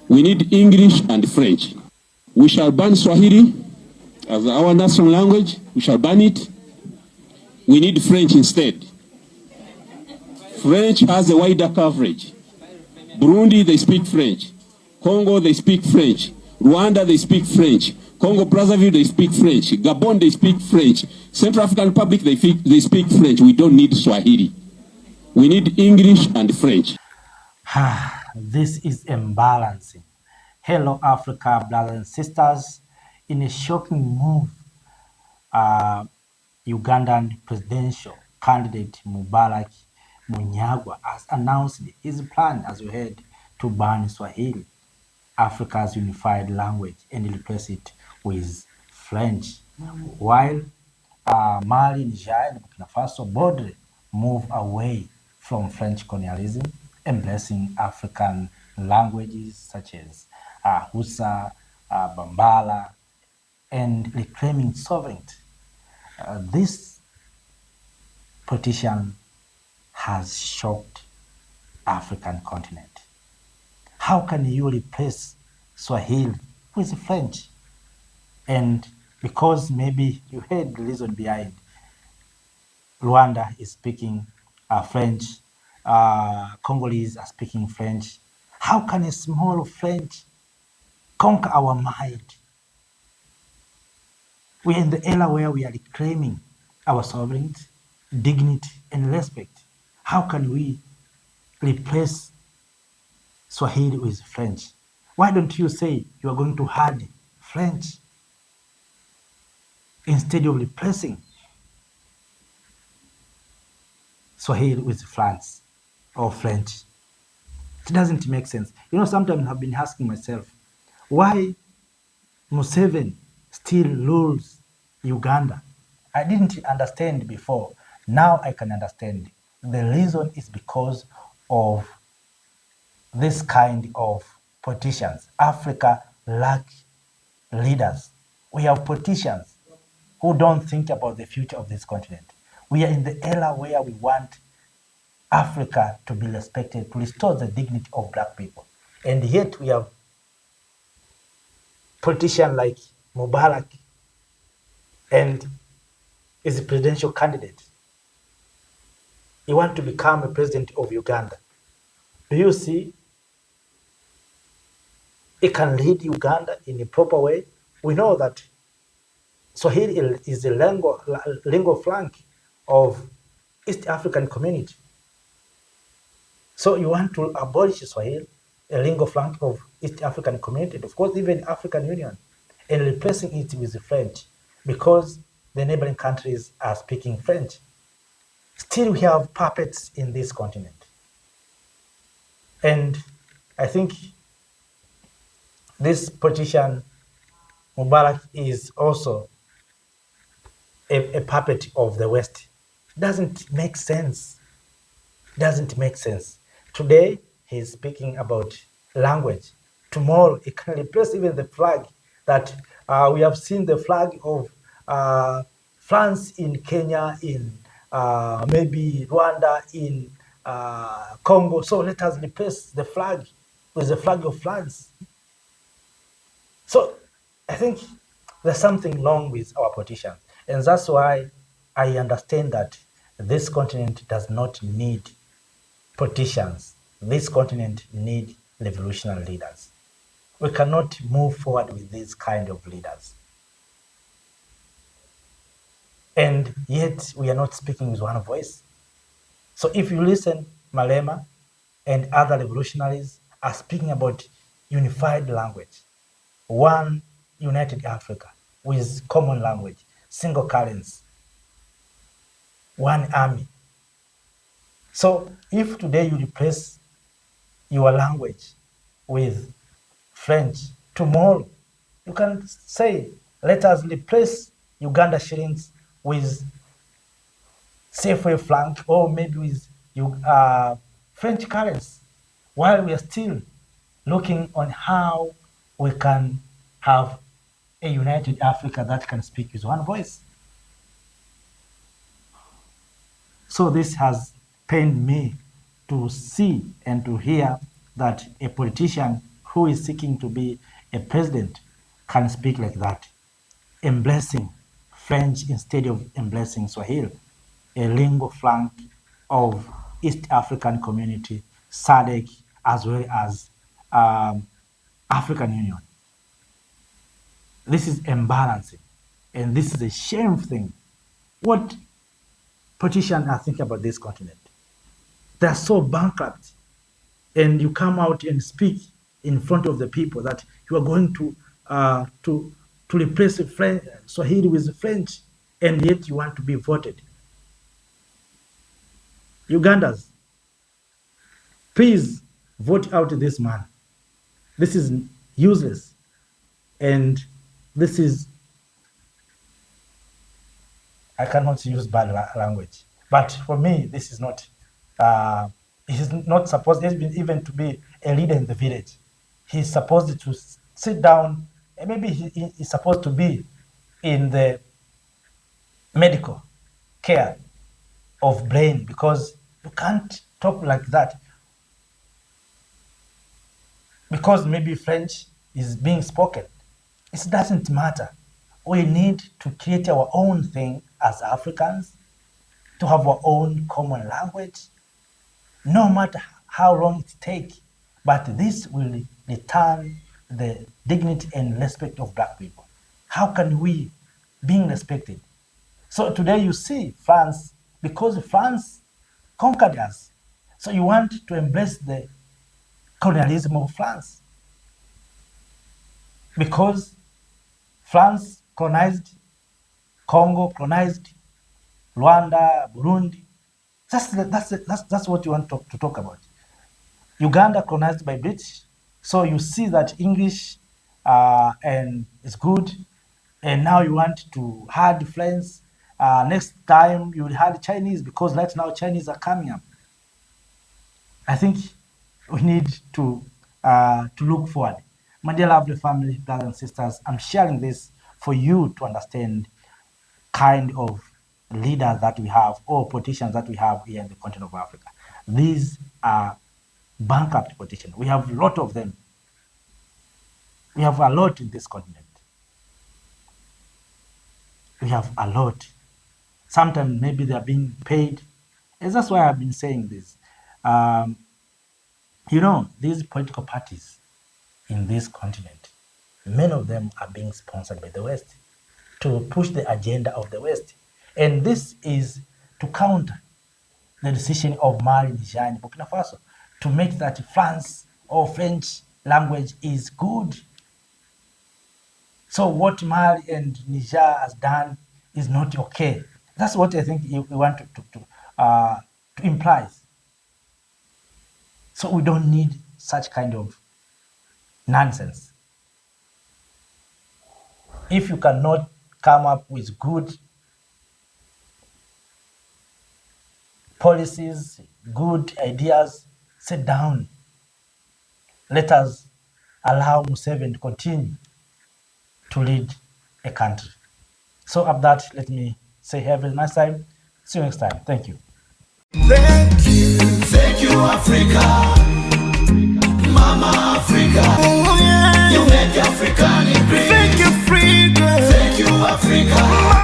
We need English and French. We shall ban Swahili as our national language. We shall ban it. We need French instead. French has a wider coverage. Burundi, they speak French. Congo, they speak French. Rwanda, they speak French. Congo Brazzaville, they speak French. Gabon, they speak French. Central African Republic, they speak French. We don't need Swahili. We need English and French. This is imbalancing. Hello, Africa, brothers and sisters. In a shocking move, Ugandan presidential candidate Mubarak Munyagwa has announced his plan, as we heard, to ban Swahili, Africa's unified language, and replace it with French, while Mali, Niger, and Burkina Faso boldly move away from French colonialism, embracing African languages such as Hausa, Bambara, and reclaiming sovereignty. This petition has shocked African continent. How can you replace Swahili with French? And because maybe you heard the reason behind, Rwanda is speaking French, Congolese are speaking French. How can a small French conquer our mind? We are in the era where we are reclaiming our sovereignty, dignity, and respect. How can we replace Swahili with French? Why don't you say you are going to add French instead of replacing Swahili with France or French? It doesn't make sense. You know, sometimes I've been asking myself, why Museveni still rules Uganda? I didn't understand before. Now I can understand. The reason is because of this kind of politicians. Africa lacks leaders. We have politicians who don't think about the future of this continent. We are in the era where we want Africa to be respected, to restore the dignity of black people. And yet we have politicians like Mubarak and is a presidential candidate. He wants to become a president of Uganda. Do you see? He can lead Uganda in a proper way. We know that Swahili is the lingua franca of East African community. So you want to abolish Swahili, a lingua franca of East African community, of course even African Union, and replacing it with French because the neighboring countries are speaking French. Still we have puppets in this continent. And I think this politician, Mubarak, is also a puppet of the West. Doesn't make sense. Doesn't make sense. Today, he's speaking about language. Tomorrow, it can replace even the flag that we have seen the flag of France in Kenya, in maybe Rwanda, in Congo. So let us replace the flag with the flag of France. So I think there's something wrong with our politicians. And that's why I understand that this continent does not need politicians. This continent needs revolutionary leaders. We cannot move forward with these kind of leaders. And yet we are not speaking with one voice. So if you listen, Malema and other revolutionaries are speaking about unified language, one united Africa with common language, single currency, one army. So if today you replace your language with French, tomorrow you can say, let us replace Uganda shillings with Safeway franc or maybe with French currency, while we are still looking on how we can have a united Africa that can speak with one voice. So this has pained me to see and to hear that a politician who is seeking to be a president can speak like that, embracing French instead of embracing Swahili, a lingua franca of East African community, SADC, as well as African Union. This is embarrassing, and this is a shameful thing. What politicians are thinking about this continent? They are so bankrupt, and you come out and speak in front of the people that you are going to replace Swahili with French, and yet you want to be voted. Ugandans, please vote out this man. This is useless, and this is, I cannot use bad language, but for me, this is not, he is not supposed even to be a leader in the village. He's supposed to sit down, and maybe he's supposed to be in the medical care of brain, because you can't talk like that. Because maybe French is being spoken. It doesn't matter. We need to create our own thing as Africans, to have our own common language, no matter how long it takes. But this will return the dignity and respect of Black people. How can we be respected? So today you see France, because France conquered us. So you want to embrace the colonialism of France. Because France colonized Congo, colonized Rwanda, Burundi. That's what you want to talk about. Uganda colonized by British. So you see that English and is good, and now you want to add French. Next time you will have Chinese, because right now Chinese are coming up. I think we need to look forward. My dear lovely family, brothers and sisters, I'm sharing this for you to understand kind of leaders that we have, or politicians that we have here in the continent of Africa. These are bankrupt politicians. We have a lot of them. We have a lot in this continent. We have a lot. Sometimes maybe they are being paid. And that's why I've been saying this. These political parties in this continent, many of them are being sponsored by the West to push the agenda of the West. And this is to counter the decision of Mali, Niger, and Burkina Faso to make that France or French language is good. So what Mali and Niger has done is not okay. That's what I think we want to imply. So we don't need such kind of nonsense. If you cannot come up with good policies, good ideas, sit down. Let us allow Museveni to continue to lead a country. So of that, let me say have a nice time. See you next time. Thank you. Thank you, Africa. Mama Africa. Oh, yeah. You make African great. Thank you, Africa. Thank you, Africa.